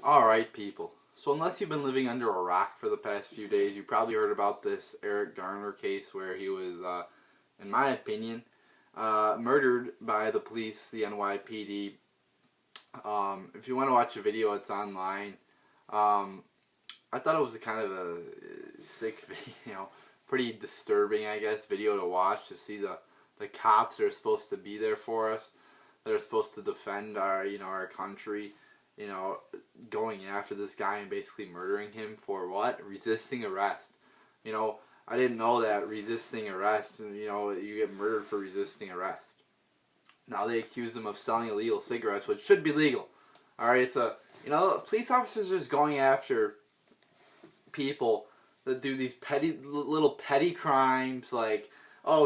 Alright, people. So unless you've been living under a rock for the past few days, you probably heard about this Garner case where he was, in my opinion, murdered by the police, the NYPD. If you want to watch a video, it's online. I thought it was a kind of a sick video, pretty disturbing, I guess, video to watch, to see the cops that are supposed to be there for us, that are supposed to defend our, our country, going after this guy and basically murdering him for what? Resisting arrest. I didn't know that resisting arrest, you get murdered for resisting arrest. Now they accuse him of selling illegal cigarettes, which should be legal. Alright, it's police officers are just going after people that do these little petty crimes like,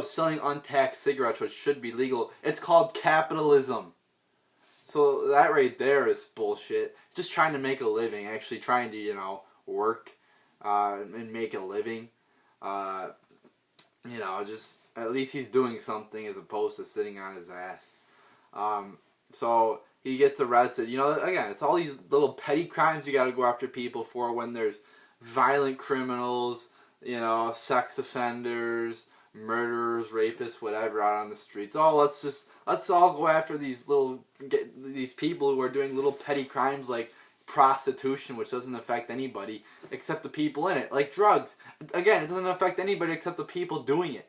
selling untaxed cigarettes, which should be legal. It's called capitalism. So that right there is bullshit. Just trying to make a living, actually trying to, work and make a living. Just at least he's doing something as opposed to sitting on his ass. So he gets arrested. Again, it's all these little petty crimes you got to go after people for when there's violent criminals, sex offenders, murderers, rapists, whatever, out on the streets. Let's all go after these people who are doing little petty crimes like prostitution, which doesn't affect anybody except the people in it. Like drugs. Again, it doesn't affect anybody except the people doing it.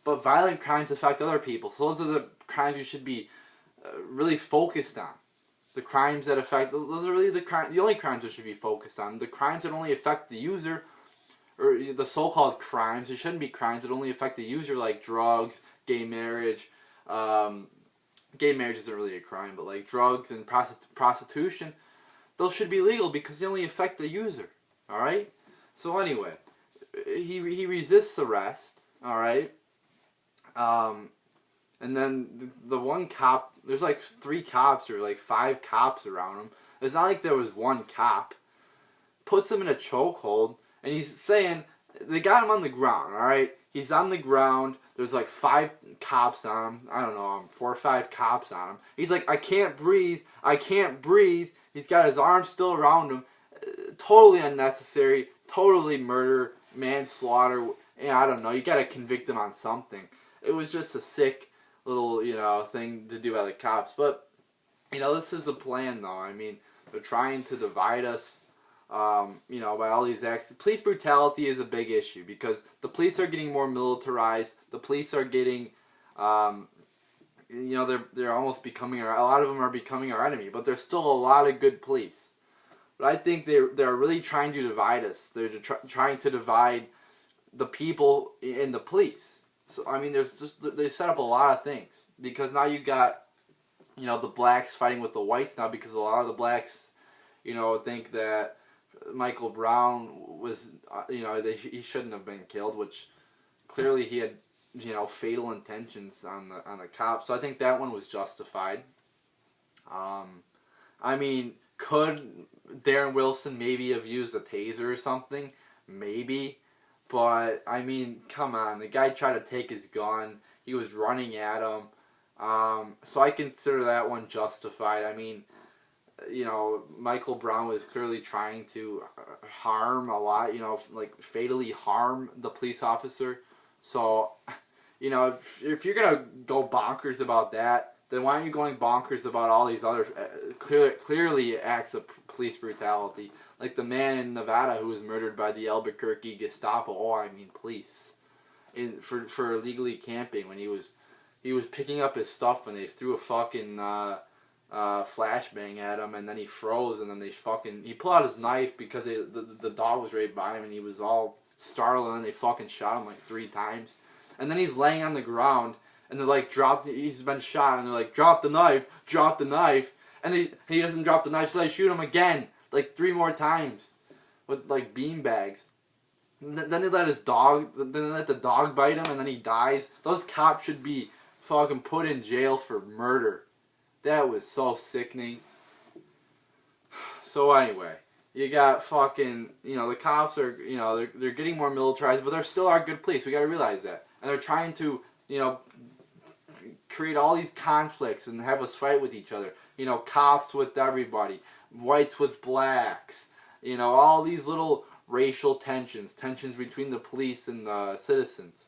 But violent crimes affect other people. So those are the crimes you should be really focused on. The crimes that affect, those are really the only crimes that should be focused on. The crimes that only affect the user, or the so-called crimes, there shouldn't be crimes that only affect the user, like drugs, gay marriage. Gay marriage isn't really a crime, but like drugs and prostitution, those should be legal because they only affect the user. Alright? So anyway, he resists arrest. Alright? And then the one cop, there's like 3 cops or like 5 cops around him. It's not like there was one cop. Puts him in a chokehold. And he's saying, they got him on the ground, alright? He's on the ground. There's like 5 cops on him. I don't know, 4 or 5 cops on him. He's like, I can't breathe. I can't breathe. He's got his arms still around him. Totally unnecessary. Totally murder, manslaughter. I don't know. You got to convict him on something. It was just a sick little, thing to do by the cops. But, this is a plan, though. I mean, they're trying to divide us. By all these acts. Police brutality is a big issue because the police are getting more militarized. The police are getting, they're almost becoming, a lot of them are becoming our enemy, but there's still a lot of good police. But I think they're really trying to divide us. They're trying to divide the people in the police. So, I mean, they set up a lot of things because now you got, the blacks fighting with the whites now because a lot of the blacks, think that Michael Brown was, he shouldn't have been killed, which clearly he had, fatal intentions on the cops. So I think that one was justified. I mean, could Darren Wilson maybe have used a taser or something? Maybe. But, I mean, come on. The guy tried to take his gun. He was running at him. So I consider that one justified. I mean, Michael Brown was clearly trying to harm a lot, like fatally harm the police officer. So, if you're going to go bonkers about that, then why aren't you going bonkers about all these other clearly acts of police brutality? Like the man in Nevada who was murdered by the Albuquerque Gestapo, police, for illegally camping when he was picking up his stuff when they threw a fucking flashbang at him, and then he froze, and then he pulled out his knife because the dog was right by him, and he was all startled, and then they fucking shot him like 3 times, and then he's laying on the ground, and they're like, he's been shot, and they're like, drop the knife, and he doesn't drop the knife, so they shoot him again, like 3 more times, with like beanbags. Then they let the dog bite him, and then he dies. Those cops should be fucking put in jail for murder. That was so sickening. So anyway, you got fucking, the cops are, they're getting more militarized, but there still are good police. We gotta realize that. And they're trying to, create all these conflicts and have us fight with each other. Cops with everybody. whites with blacks, all these little racial tensions between the police and the citizens.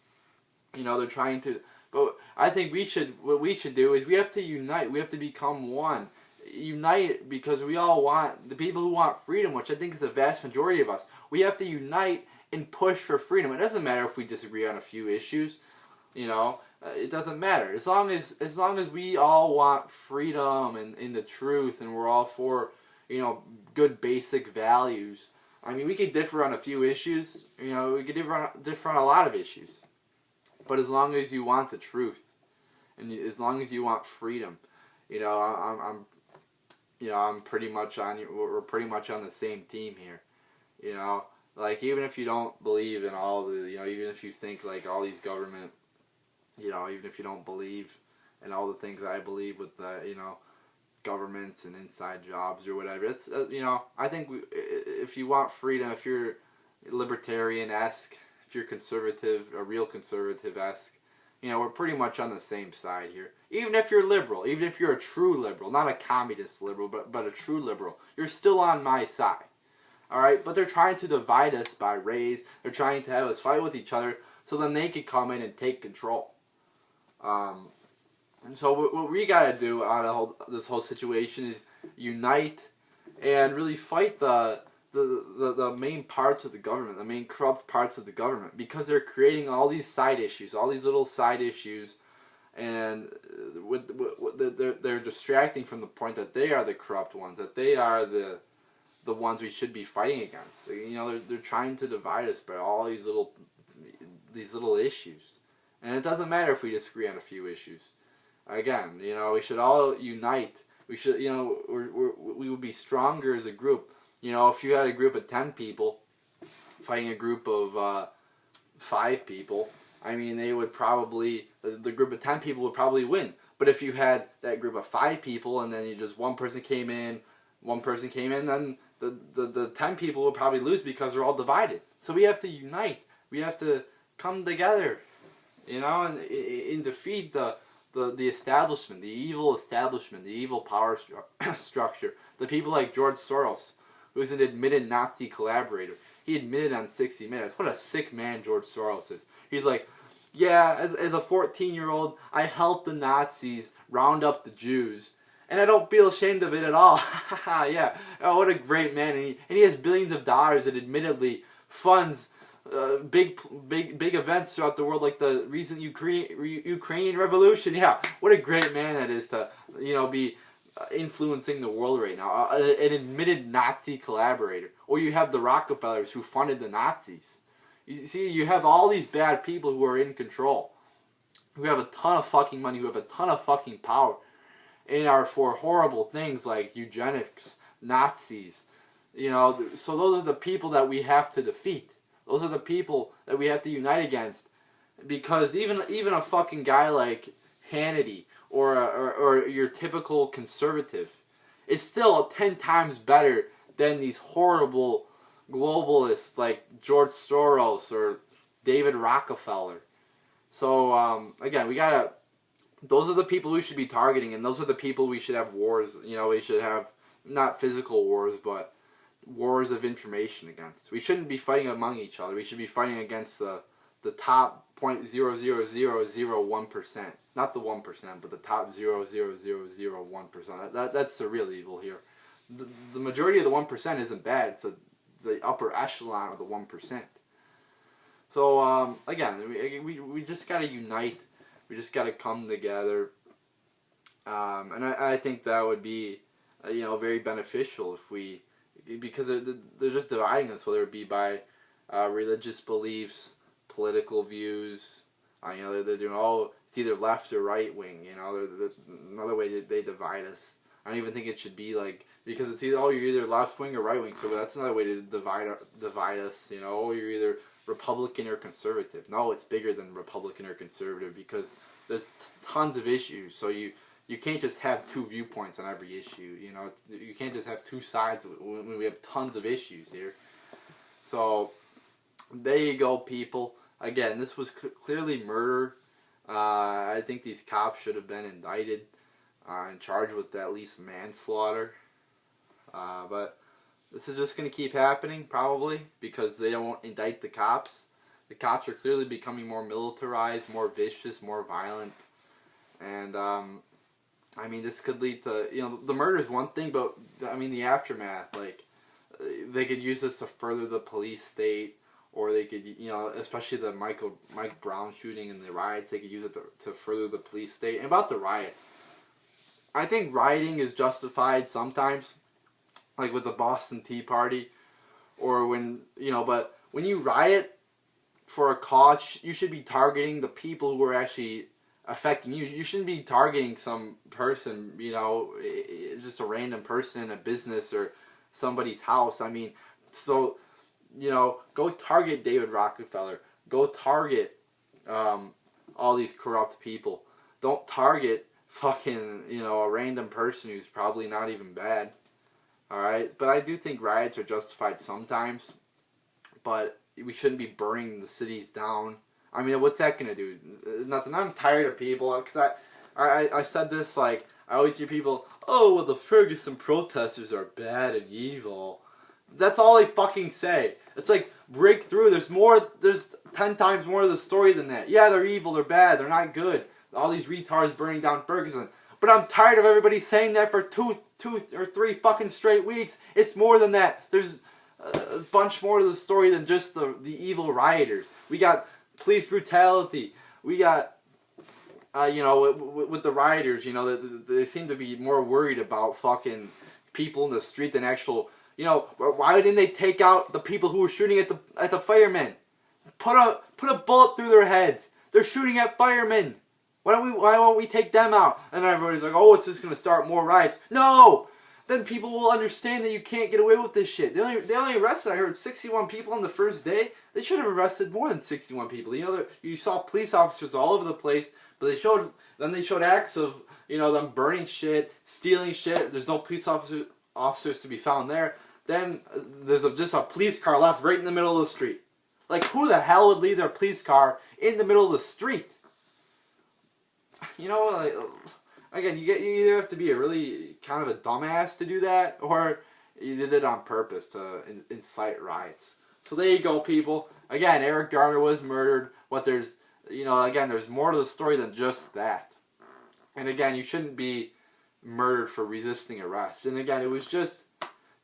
They're trying to, but I think what we should do is we have to unite. We have to become one. Unite because we all want, the people who want freedom, which I think is the vast majority of us, we have to unite and push for freedom. It doesn't matter if we disagree on a few issues, it doesn't matter. As long as we all want freedom and the truth, and we're all for, good basic values. I mean, we could differ on a few issues, we could differ on a lot of issues. But as long as you want the truth, and as long as you want freedom, I'm pretty much on you. We're pretty much on the same team here, Like, even if you don't believe in all the, even if you think like all these government, even if you don't believe in all the things that I believe with the, governments and inside jobs or whatever, it's, I think if you want freedom, if you're libertarian-esque, if you're conservative, a real conservative-esque, we're pretty much on the same side here. Even if you're liberal, even if you're a true liberal, not a communist liberal, but a true liberal, you're still on my side. Alright? But they're trying to divide us by race. They're trying to have us fight with each other so then they can come in and take control. And so what we got to do out of this whole situation is unite and really fight the main parts of the government, the main corrupt parts of the government, because they're creating all these side issues, all these little side issues, and they're distracting from the point that they are the corrupt ones, that they are the ones we should be fighting against. They're trying to divide us by all these little issues, and it doesn't matter if we disagree on a few issues. Again, we should all unite. We should, we would be stronger as a group. If you had a group of 10 people fighting a group of 5 people, I mean, they would probably, the group of 10 people would probably win. But if you had that group of 5 people and then one person came in, then the 10 people would probably lose because they're all divided. So we have to unite. We have to come together, and defeat the establishment, the evil power structure. The people like George Soros, who's an admitted Nazi collaborator. He admitted on 60 Minutes. What a sick man George Soros is. He's like, yeah, as a 14-year-old, I helped the Nazis round up the Jews, and I don't feel ashamed of it at all. Yeah, oh, what a great man. And he has billions of dollars and admittedly funds big events throughout the world, like the recent Ukrainian revolution. Yeah, what a great man that is to, be influencing the world right now. An admitted Nazi collaborator. Or you have the Rockefellers who funded the Nazis. You see, you have all these bad people who are in control, who have a ton of fucking money, who have a ton of fucking power, and are for horrible things like eugenics, Nazis. So those are the people that we have to defeat. Those are the people that we have to unite against, because even a fucking guy like Hannity or your typical conservative is still 10 times better than these horrible globalists like George Soros or David Rockefeller. So again, those are the people we should be targeting, and those are the people we should have wars. We should have not physical wars, but wars of information against. We shouldn't be fighting among each other. We should be fighting against the top 0.00001%. Not the 1%, but the top 0.00001%. That's the real evil here. The majority of the 1% isn't bad. It's the upper echelon of the 1%. So again, we just gotta unite. We just gotta come together. And I think that would be very beneficial if we, because they're just dividing us, whether it be by religious beliefs, political views. They're doing it's either left or right wing. Another way that they divide us. I don't even think it should be like, because it's either you're either left wing or right wing. So that's another way to divide us. You're either Republican or conservative. No, it's bigger than Republican or conservative, because there's tons of issues. So you can't just have 2 viewpoints on every issue. You can't just have 2 sides when we have tons of issues here. So there you go, people. Again, this was clearly murder. I think these cops should have been indicted and charged with at least manslaughter. But this is just going to keep happening, probably, because they don't indict the cops. The cops are clearly becoming more militarized, more vicious, more violent. And, I mean, this could lead to, the murder is one thing, but, I mean, the aftermath, like, they could use this to further the police state, or they could, especially the Mike Brown shooting and the riots, they could use it to further the police state. And about the riots, I think rioting is justified sometimes, like with the Boston Tea Party, or when, but when you riot for a cause, you should be targeting the people who are actually affecting you. You shouldn't be targeting some person, just a random person in a business or somebody's house. I mean, so, go target David Rockefeller. Go target all these corrupt people. Don't target fucking, a random person who's probably not even bad. Alright? But I do think riots are justified sometimes. But we shouldn't be burning the cities down. I mean, what's that going to do? Nothing. I'm tired of people. Because I said this, like, I always hear people, oh, well, the Ferguson protesters are bad and evil. That's all they fucking say. It's like, break through. There's 10 times more to the story than that. Yeah, they're evil, they're bad, they're not good. All these retards burning down Ferguson. But I'm tired of everybody saying that for two or three fucking straight weeks. It's more than that. There's a bunch more to the story than just the evil rioters. We got police brutality. We got, with the rioters, they seem to be more worried about fucking people in the street than actual, why didn't they take out the people who were shooting at the firemen? Put a bullet through their heads. They're shooting at firemen. Why won't we take them out? And everybody's like, oh, it's just going to start more riots. No! Then people will understand that you can't get away with this shit. They only arrested, I heard, 61 people on the first day. They should have arrested more than 61 people. You saw police officers all over the place, but they showed acts of, them burning shit, stealing shit. There's no police officers to be found there. Then there's just a police car left right in the middle of the street. Like, who the hell would leave their police car in the middle of the street? Again, you either have to be a really kind of a dumbass to do that, or you did it on purpose to incite riots. So there you go, people. Again, Eric Garner was murdered, but there's more to the story than just that. And again, you shouldn't be murdered for resisting arrest. And again, it was just,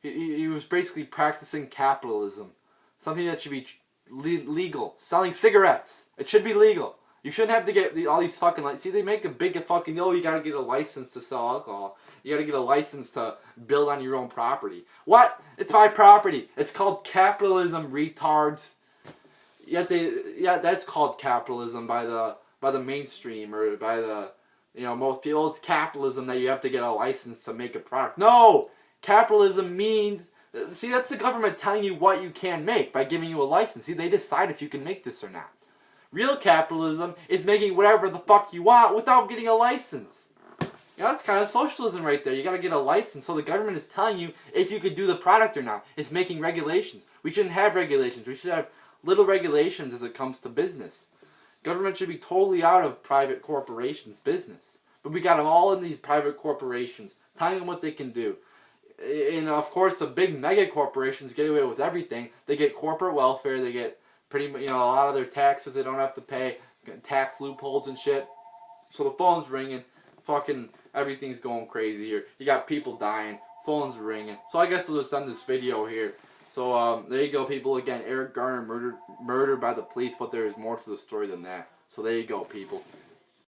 he was basically practicing capitalism. Something that should be legal. Selling cigarettes. It should be legal. You shouldn't have to get all these fucking, see, they make a big fucking, you gotta get a license to sell alcohol. You gotta get a license to build on your own property. What? It's my property. It's called capitalism, retards. That's called capitalism by the mainstream, or by the, most people. It's capitalism that you have to get a license to make a product. No! Capitalism means, see, that's the government telling you what you can make by giving you a license. See, they decide if you can make this or not. Real capitalism is making whatever the fuck you want without getting a license. That's kind of socialism right there. You gotta get a license, so the government is telling you if you could do the product or not. It's making regulations. We shouldn't have regulations. We should have little regulations as it comes to business. Government should be totally out of private corporations' business. But we got them all in these private corporations, telling them what they can do. And of course, the big mega corporations get away with everything. They get corporate welfare. They get pretty much, a lot of their taxes they don't have to pay, tax loopholes and shit. So the phone's ringing, fucking everything's going crazy here. You got people dying, phone's ringing. So I guess I'll just end this video here. So there you go, people. Again, Eric Garner murdered by the police, but there is more to the story than that. So there you go, people.